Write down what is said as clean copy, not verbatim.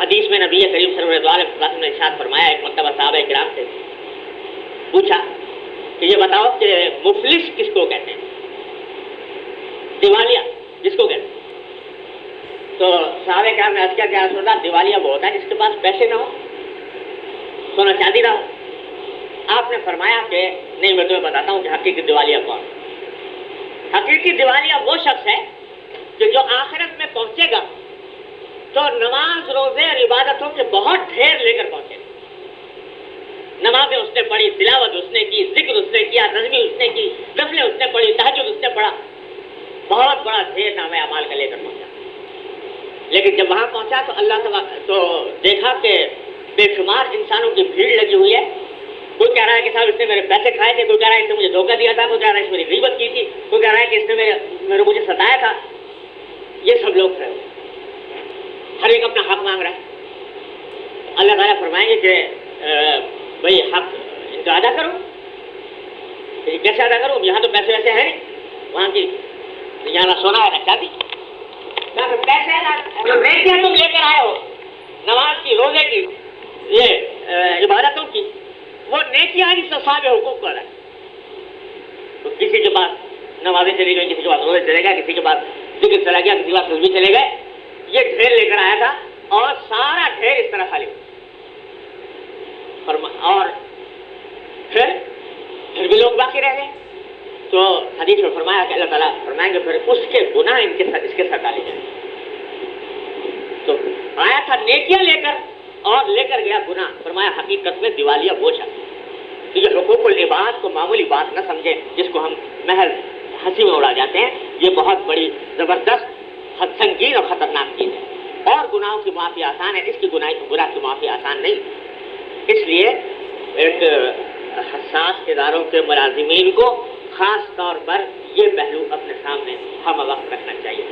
حدیث میں نبی کریم صلی اللہ علیہ وسلم نے ارشاد فرمایا، ایک مرتبہ صحابہ کرام سے پوچھا کہ یہ بتاؤ کہ مفلس کس کو کہتے ہیں، دیوالیہ جس کو کہتے ہیں؟ تو صحابہ کرام نے عرض کیا کہ رسول اللہ دیوالیہ وہ ہوتا ہے جس کے پاس پیسے نہ ہو، سونا چاندی نہ ہو۔ آپ نے فرمایا کہ نہیں، میں تمہیں بتاتا ہوں کہ حقیقی دیوالیہ کون؟ حقیقی دیوالیہ وہ شخص ہے کہ جو آخرت میں پہنچے گا تو نماز، روزے اور عبادتوں کے بہت ڈھیر لے کر پہنچے گا۔ نمازیں اس نے پڑھی، تلاوت اس نے کی، ذکر اس نے کیا، نظمی اس نے کی، نفلیں اس نے پڑھی، تہجد اس نے پڑھا، بہت بڑا ڈھیر نامہ اعمال کا لے کر پہنچا۔ لیکن جب وہاں پہنچا تو اللہ تو دیکھا کہ بے شمار انسانوں کی بھیڑ لگی ہوئی ہے۔ کوئی کہہ رہا ہے کہ صاحب اس نے میرے پیسے کھائے تھے، کوئی کہہ رہا ہے اس نے مجھے دھوکہ دیا تھا، کوئی کہہ رہا ہے اس نے میری غیبت کی تھی، کوئی کہہ رہا ہے کہ اس نے مجھے ستایا تھا۔ یہ سب لوگ کھڑے ہوئے، ہر ایک اپنا حق مانگ رہا ہے۔ اللہ تعالیٰ فرمائیں گے کہ بھائی حق ان کا ادا کرو۔ کیسے ادا کرو؟ یہاں تو پیسے ویسے ہیں نہیں، وہاں کی یہاں نہ سونا ہے نہ چاندی، پیسے جو نیکیاں تم لے کر آئے ہو، نماز کی، روزے کی، یہ عبادتوں کی، وہ نیکیاں اس صاحب حقوق کو ادا کریں۔ تو کسی کے پاس نمازیں چلی گئی، کسی کے پاس روزے چلے گئے، کسی کے پاس ذکر چلا گیا، کسی کے پاس تسبیح چلے گئے، یہ ڈھیر لے کر آیا تھا اور سارا ڈھیر اس طرح خالی ہو۔ اور پھر بھی لوگ باقی رہ گئے۔ تو حدیث میں فرمایا کہ اللہ تعالیٰ فرمائیں گے پھر اس کے گناہ اس کے ساتھ ڈالے جائیں۔ تو آیا تھا نیکیاں لے کر اور لے کر گیا گناہ۔ فرمایا حقیقت میں دیوالیہ وہ شخص کہ یہ حقوق العباد کو معمولی بات نہ سمجھے، جس کو ہم محض ہنسی میں اڑا جاتے ہیں۔ یہ بہت بڑی زبردست، سنگین اور خطرناک چیز ہے۔ اور گناہوں کی معافی آسان ہے، اس کی گناہ کی معافی آسان نہیں۔ اس لیے ایک حساس اداروں کے ملازمین کو خاص طور پر یہ پہلو اپنے سامنے ہم وقت رکھنا چاہیے۔